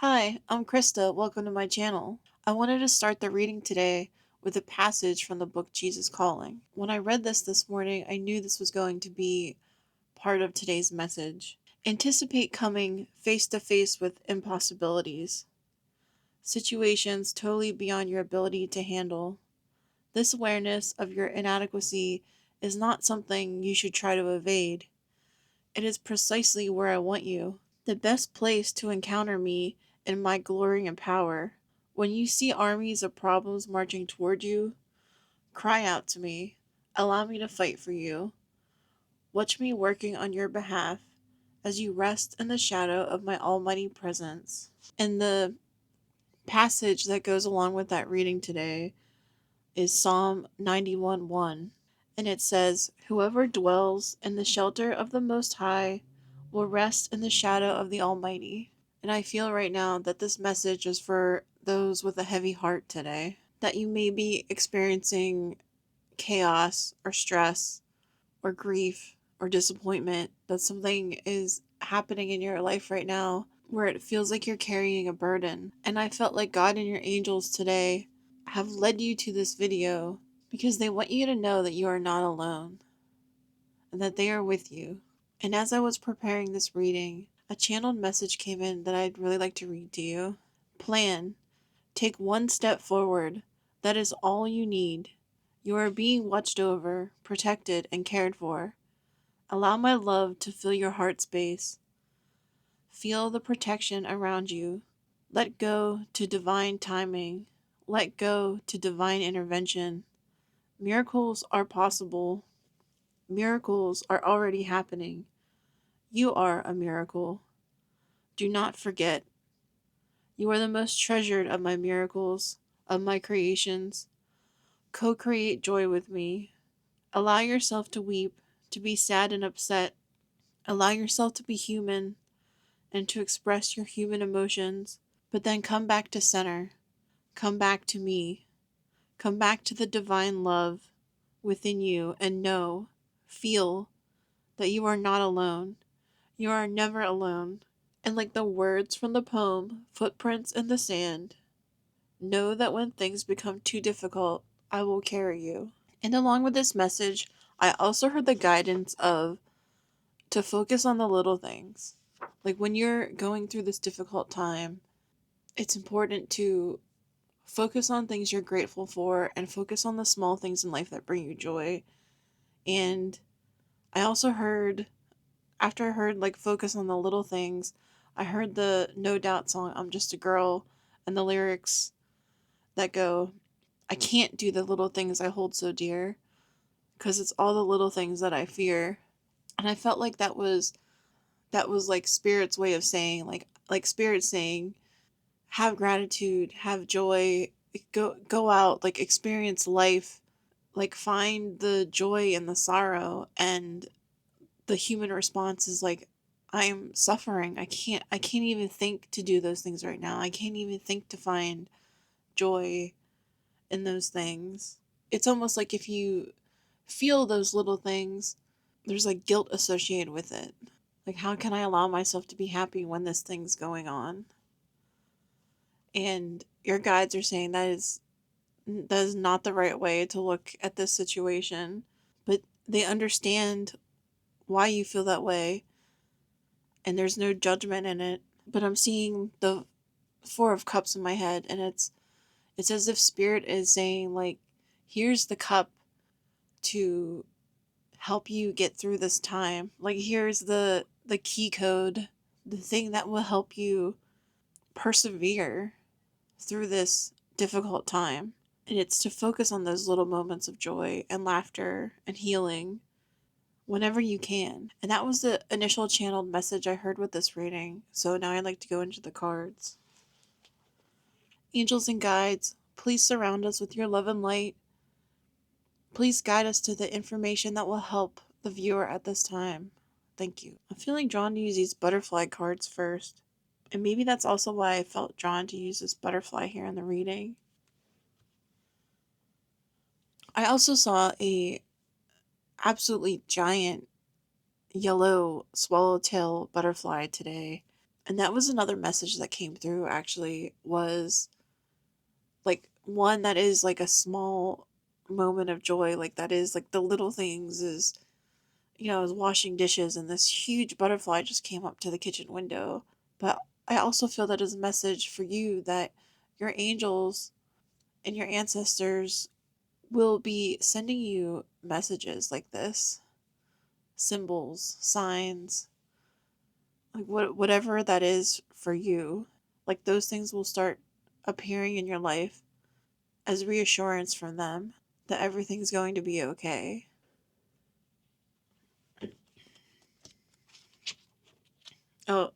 Hi, I'm Krista. Welcome to my channel. I wanted to start the reading today with a passage from the book Jesus Calling. When I read this morning, I knew this was going to be part of today's message. Anticipate coming face to face with impossibilities, situations totally beyond your ability to handle. This awareness of your inadequacy is not something you should try to evade. It is precisely where I want you. The best place to encounter me in my glory and power. When you see armies of problems marching toward you, cry out to me. Allow me to fight for you. Watch me working on your behalf as you rest in the shadow of my almighty presence. And the passage that goes along with that reading today is Psalm 91:1. And it says, "Whoever dwells in the shelter of the Most High will rest in the shadow of the Almighty." And I feel right now that this message is for those with a heavy heart today, that you may be experiencing chaos or stress or grief or disappointment, that something is happening in your life right now where it feels like you're carrying a burden. And I felt like God and your angels today have led you to this video because they want you to know that you are not alone and that they are with you. And as I was preparing this reading, a channeled message came in that I'd really like to read to you. Plan. Take one step forward. That is all you need. You are being watched over, protected, and cared for. Allow my love to fill your heart space. Feel the protection around you. Let go to divine timing. Let go to divine intervention. Miracles are possible. Miracles are already happening. You are a miracle. Do not forget. You are the most treasured of my miracles, of my creations. Co-create joy with me. Allow yourself to weep, to be sad and upset. Allow yourself to be human and to express your human emotions. But then come back to center. Come back to me. Come back to the divine love within you and know, feel that you are not alone. You are never alone. And like the words from the poem, Footprints in the Sand, know that when things become too difficult, I will carry you. And along with this message, I also heard the guidance of to focus on the little things. Like when you're going through this difficult time, it's important to focus on things you're grateful for and focus on the small things in life that bring you joy. And I also heard, after I heard like focus on the little things, I heard the No Doubt song, I'm Just a Girl, and the lyrics that go, I can't do the little things I hold so dear, because it's all the little things that I fear. And I felt like that was like spirit's way of saying like spirit saying have gratitude, have joy, go out, like experience life, like find the joy in the sorrow. And the human response is like, I'm suffering. I can't even think to do those things right now. I can't even think to find joy in those things. It's almost like if you feel those little things, there's like guilt associated with it. Like, how can I allow myself to be happy when this thing's going on? And your guides are saying that is not the right way to look at this situation, but they understand why you feel that way, and there's no judgment in it. But I'm seeing the Four of Cups in my head, and it's as if spirit is saying like, here's the cup to help you get through this time. Like here's the key code, the thing that will help you persevere through this difficult time. And it's to focus on those little moments of joy and laughter and healing whenever you can. And that was the initial channeled message I heard with this reading. So now I'd like to go into the cards. Angels and guides, please surround us with your love and light. Please guide us to the information that will help the viewer at this time. Thank you. I'm feeling drawn to use these butterfly cards first. And maybe that's also why I felt drawn to use this butterfly here in the reading. I also saw a absolutely giant yellow swallowtail butterfly today. And that was another message that came through, actually, was like one that is like a small moment of joy, like that is like the little things is, I was washing dishes and this huge butterfly just came up to the kitchen window. But I also feel that is a message for you that your angels and your ancestors will be sending you messages like this, symbols, signs, like whatever that is for you. Like those things will start appearing in your life as reassurance from them that everything's going to be okay. Oh,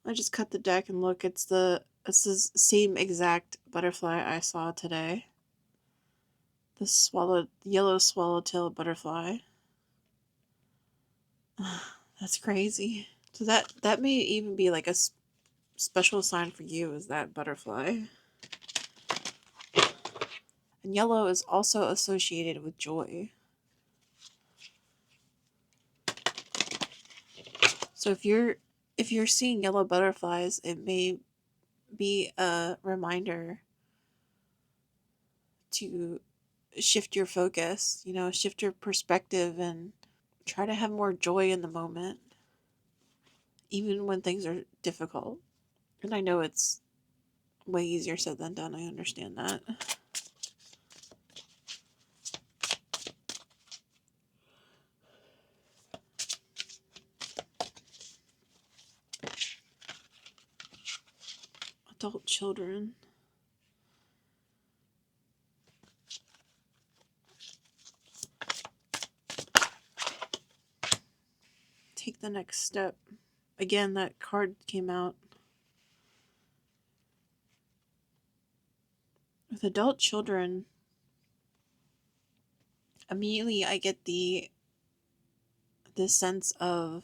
I just cut the deck and look, it's the same exact butterfly I saw today. The yellow swallowtail butterfly. That's crazy. So that may even be like a special sign for you, is that butterfly. And yellow is also associated with joy. So if you're seeing yellow butterflies, it may be a reminder to shift your focus, shift your perspective and try to have more joy in the moment, even when things are difficult. And I know it's way easier said than done. I understand that. Adult children. Take the next step. Again, that card came out. With adult children, immediately I get the sense of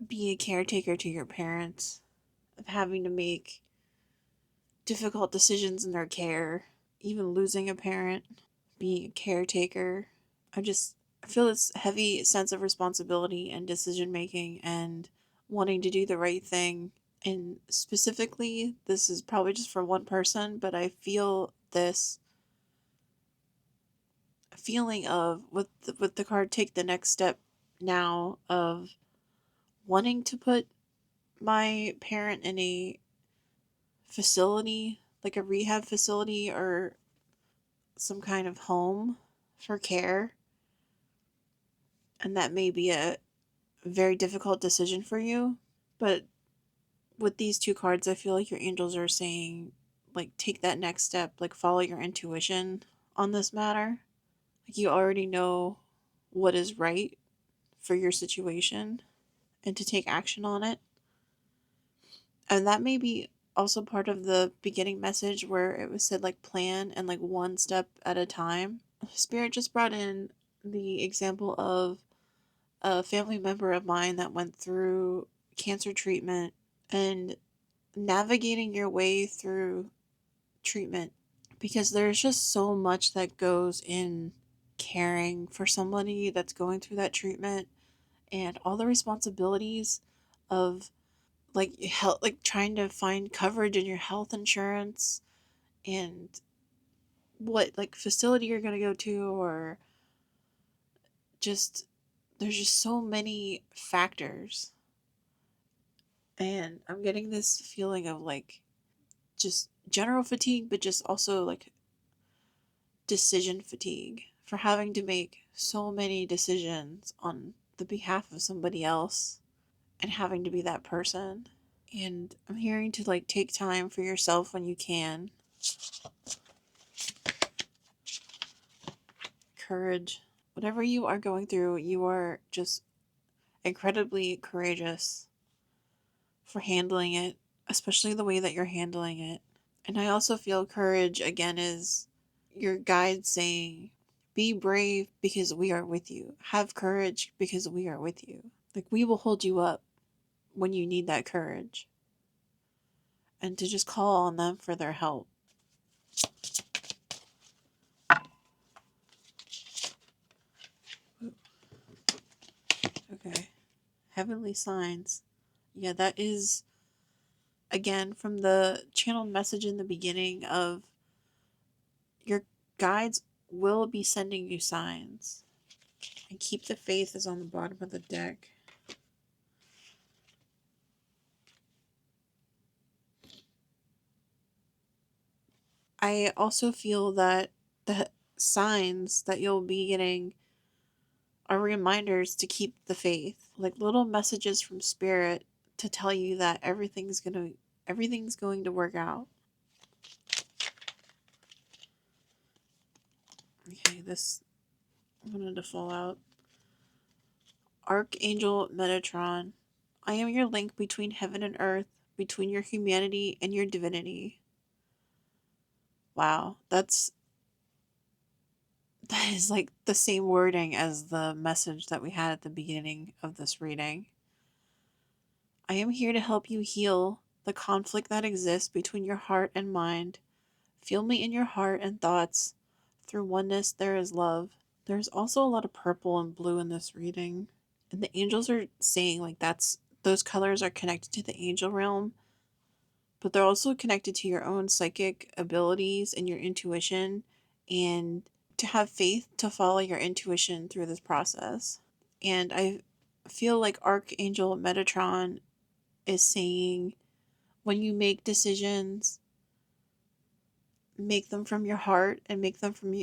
being a caretaker to your parents, of having to make difficult decisions in their care, even losing a parent, being a caretaker. I feel this heavy sense of responsibility and decision making and wanting to do the right thing. And specifically, this is probably just for one person, but I feel this feeling of with the card take the next step now of wanting to put my parent in a facility, like a rehab facility or some kind of home for care. And that may be a very difficult decision for you. But with these two cards, I feel like your angels are saying, like, take that next step, like, follow your intuition on this matter. Like, you already know what is right for your situation and to take action on it. And that may be also part of the beginning message where it was said, like, plan and, like, one step at a time. Spirit just brought in the example of a family member of mine that went through cancer treatment and navigating your way through treatment, because there's just so much that goes in caring for somebody that's going through that treatment and all the responsibilities of like health, like trying to find coverage in your health insurance and what like facility you're going to go to, or just there's just so many factors. And I'm getting this feeling of like just general fatigue, but just also like decision fatigue for having to make so many decisions on the behalf of somebody else and having to be that person. And I'm hearing to like take time for yourself when you can. Courage. Whatever you are going through, you are just incredibly courageous for handling it, especially the way that you're handling it. And I also feel courage again is your guide saying, be brave because we are with you. Have courage because we are with you. Like, we will hold you up when you need that courage. And to just call on them for their help. Okay. Heavenly signs. Yeah, that is, again, from the channeled message in the beginning of your guides will be sending you signs. And keep the faith is on the bottom of the deck. I also feel that the signs that you'll be getting are reminders to keep the faith, like little messages from spirit to tell you that everything's going to work out. Okay, this wanted to fall out. Archangel Metatron, I am your link between heaven and earth, between your humanity and your divinity. Wow, that is like the same wording as the message that we had at the beginning of this reading. I am here to help you heal the conflict that exists between your heart and mind. Feel me in your heart and thoughts. Through oneness, there is love. There's also a lot of purple and blue in this reading. And the angels are saying like those colors are connected to the angel realm, but they're also connected to your own psychic abilities and your intuition, and to have faith to follow your intuition through this process. And I feel like Archangel Metatron is saying when you make decisions, make them from your heart and make them from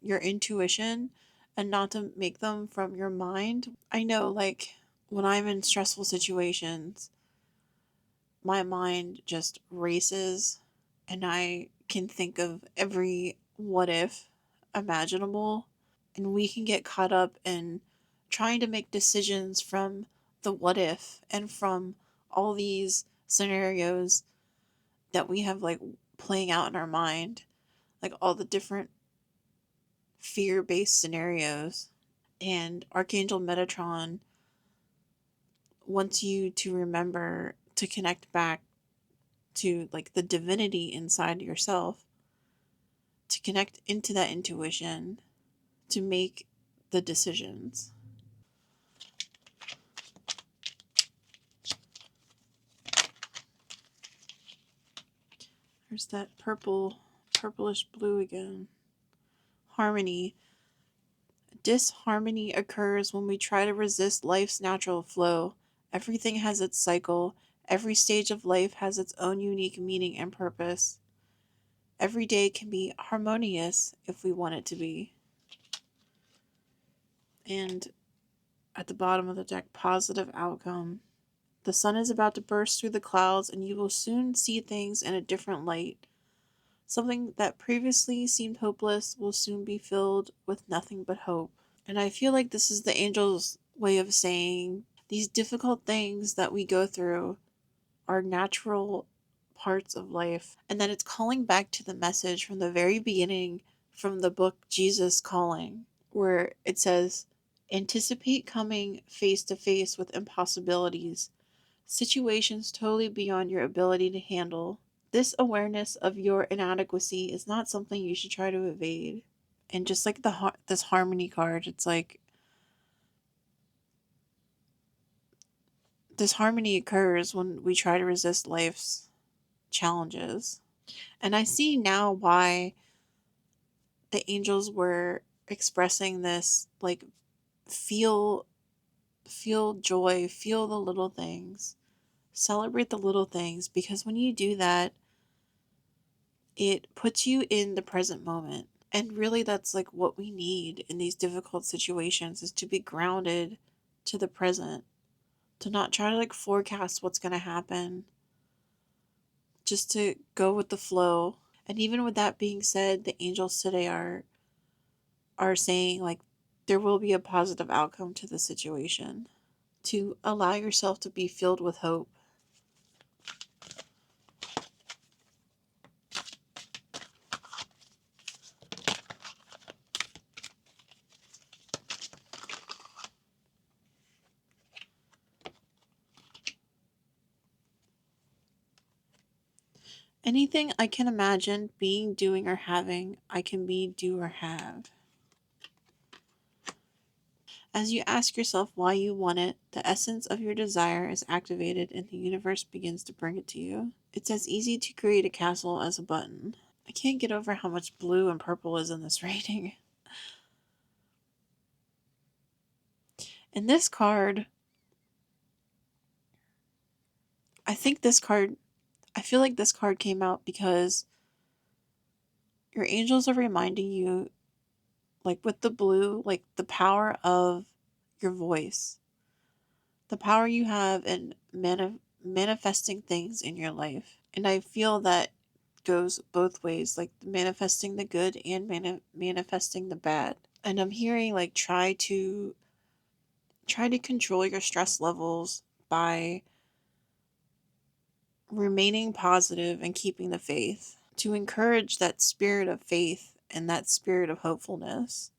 your intuition, and not to make them from your mind. I know, like, when I'm in stressful situations, my mind just races and I can think of every what if imaginable. And we can get caught up in trying to make decisions from the what if and from all these scenarios that we have like playing out in our mind, like all the different fear based scenarios. And Archangel Metatron wants you to remember to connect back to like the divinity inside yourself, to connect into that intuition, to make the decisions. There's that purplish blue again. Harmony. Disharmony occurs when we try to resist life's natural flow. Everything has its cycle. Every stage of life has its own unique meaning and purpose. Every day can be harmonious if we want it to be. And at the bottom of the deck, positive outcome. The sun is about to burst through the clouds, and you will soon see things in a different light. Something that previously seemed hopeless will soon be filled with nothing but hope. And I feel like this is the angel's way of saying these difficult things that we go through are natural parts of life, and that it's calling back to the message from the very beginning from the book Jesus Calling, where it says, anticipate coming face to face with impossibilities, situations totally beyond your ability to handle. This awareness of your inadequacy is not something you should try to evade. And just like this harmony card, it's like this harmony occurs when we try to resist life's challenges. And I see now why the angels were expressing this, like, feel feel joy, feel the little things, celebrate the little things, because when you do that, it puts you in the present moment. And really that's like what we need in these difficult situations, is to be grounded to the present, to not try to like forecast what's going to happen, just to go with the flow. And even with that being said, the angels today are saying like there will be a positive outcome to the situation, to allow yourself to be filled with hope. Anything I can imagine being, doing, or having, I can be, do, or have. As you ask yourself why you want it, the essence of your desire is activated and the universe begins to bring it to you. It's as easy to create a castle as a button. I can't get over how much blue and purple is in this reading. And this card, I feel like this card came out because your angels are reminding you, like with the blue, like the power of your voice, the power you have in manifesting things in your life. And I feel that goes both ways, like manifesting the good and manifesting the bad. And I'm hearing like try to control your stress levels by remaining positive and keeping the faith, to encourage that spirit of faith and that spirit of hopefulness.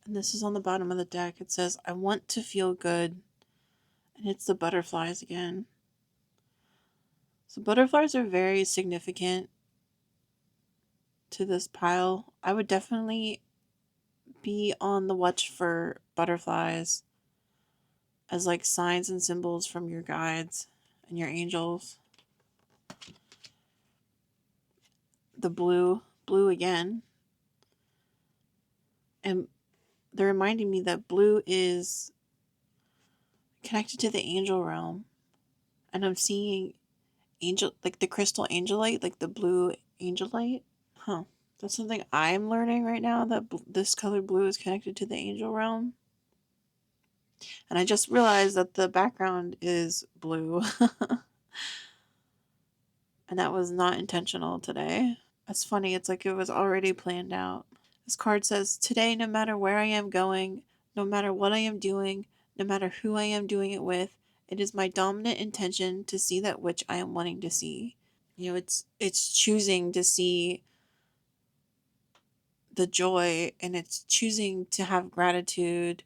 And this is on the bottom of the deck. It says, I want to feel good. And it's the butterflies again. So butterflies are very significant to this pile. I would definitely be on the watch for butterflies as like signs and symbols from your guides and your angels. The blue again. And they're reminding me that blue is connected to the angel realm. And I'm seeing angel, like the crystal angelite, like the blue angelite. Huh. That's something I'm learning right now, that this color blue is connected to the angel realm. And I just realized that the background is blue. And that was not intentional today. That's funny. It's like it was already planned out. This card says, today, no matter where I am going, no matter what I am doing, no matter who I am doing it with, it is my dominant intention to see that which I am wanting to see. You know, it's choosing to see the joy, and it's choosing to have gratitude,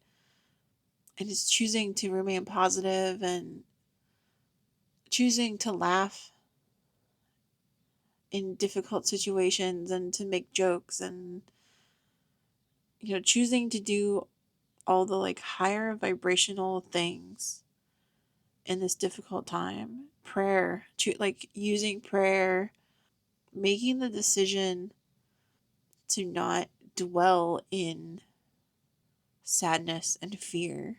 and it's choosing to remain positive, and choosing to laugh in difficult situations and to make jokes, and choosing to do all the like higher vibrational things in this difficult time. Prayer, like using prayer, making the decision to not dwell in sadness and fear.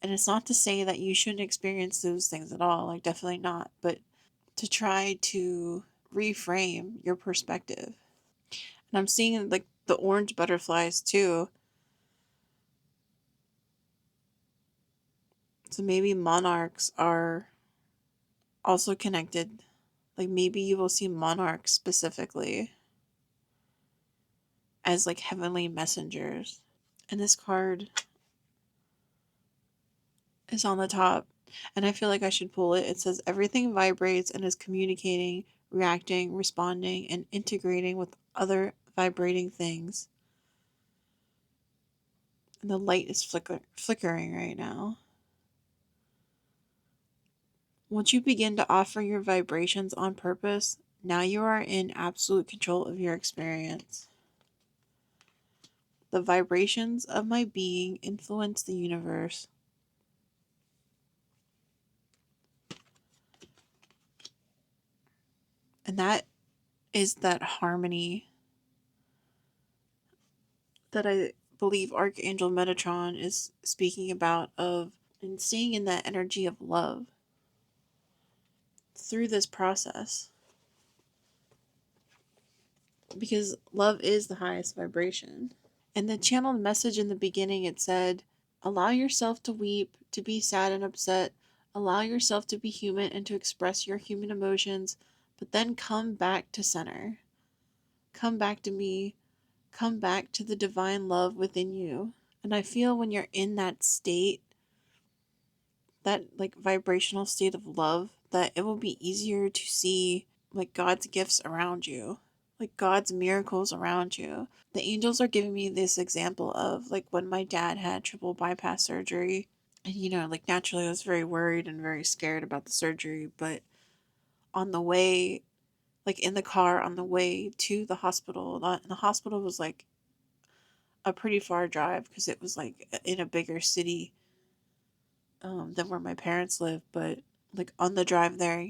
And it's not to say that you shouldn't experience those things at all, like definitely not, but to try to reframe your perspective. And I'm seeing like the orange butterflies too. So maybe monarchs are also connected. Like maybe you will see monarchs specifically as like heavenly messengers. And this card is on the top, and I feel like I should pull it. It says, everything vibrates and is communicating, reacting, responding, and integrating with other vibrating things. And the light is flickering right now. Once you begin to offer your vibrations on purpose, now you are in absolute control of your experience. The vibrations of my being influence the universe. And that is that harmony that I believe Archangel Metatron is speaking about, of and staying in that energy of love through this process. Because love is the highest vibration. And the channeled message in the beginning, it said, allow yourself to weep, to be sad and upset. Allow yourself to be human and to express your human emotions, but then come back to center. Come back to me. Come back to the divine love within you. And I feel when you're in that state, that like vibrational state of love, that it will be easier to see like God's gifts around you, like God's miracles around you. The angels are giving me this example of like when my dad had triple bypass surgery, and like naturally I was very worried and very scared about the surgery, but on the way, like in the car on the way to the hospital, the hospital was like a pretty far drive because it was like in a bigger city than where my parents live. But like on the drive there,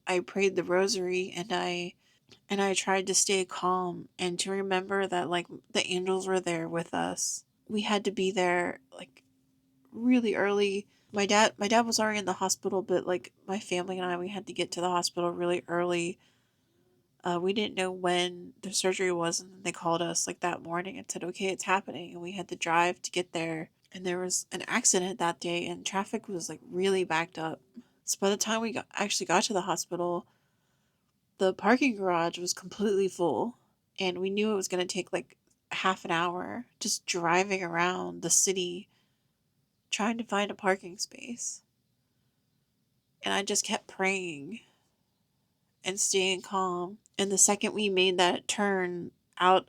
I prayed the rosary, and I tried to stay calm and to remember that like the angels were there with us. We had to be there like really early. My dad was already in the hospital, but like my family and I, we had to get to the hospital really early. We didn't know when the surgery was, and then they called us like that morning and said, "Okay, it's happening," and we had to drive to get there. And there was an accident that day, and traffic was like really backed up. So by the time we actually got to the hospital, the parking garage was completely full, and we knew it was going to take like half an hour just driving around the city trying to find a parking space. And I just kept praying and staying calm. And the second we made that turn out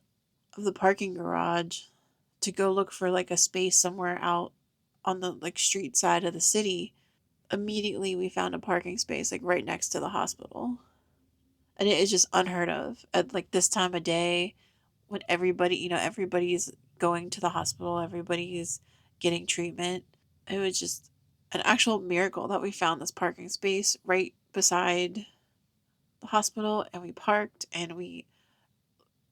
of the parking garage to go look for like a space somewhere out on the like street side of the city, immediately we found a parking space like right next to the hospital. And it is just unheard of at like this time of day when everybody's going to the hospital, everybody's getting treatment. It was just an actual miracle that we found this parking space right beside the hospital, and we parked, and we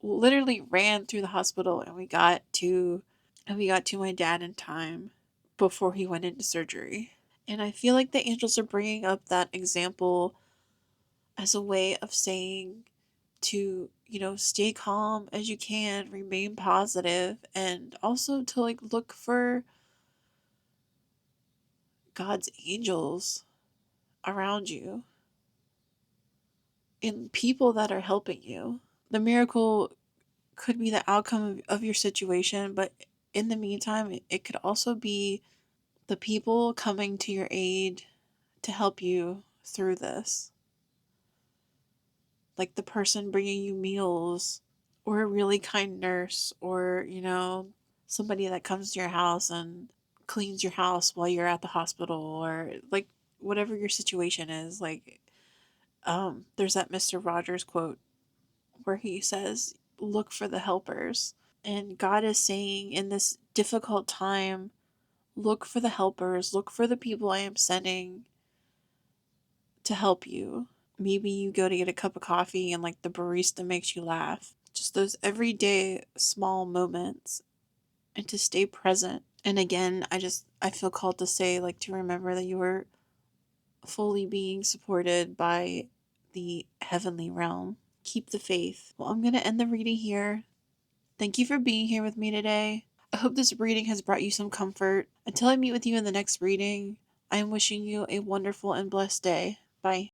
literally ran through the hospital, and we got to my dad in time before he went into surgery. And I feel like the angels are bringing up that example as a way of saying to, stay calm as you can, remain positive, and also to like look for God's angels around you and people that are helping you. The miracle could be the outcome of your situation, but in the meantime, it could also be the people coming to your aid to help you through this. Like the person bringing you meals, or a really kind nurse, or, somebody that comes to your house and cleans your house while you're at the hospital, or like whatever your situation is. Like, there's that Mr. Rogers quote where he says, "Look for the helpers." And God is saying in this difficult time, look for the helpers, look for the people I am sending to help you. Maybe you go to get a cup of coffee and like the barista makes you laugh. Just those everyday small moments, and to stay present. And again, I feel called to say like to remember that you are fully being supported by the heavenly realm. Keep the faith. Well, I'm going to end the reading here. Thank you for being here with me today. I hope this reading has brought you some comfort. Until I meet with you in the next reading, I am wishing you a wonderful and blessed day. Bye.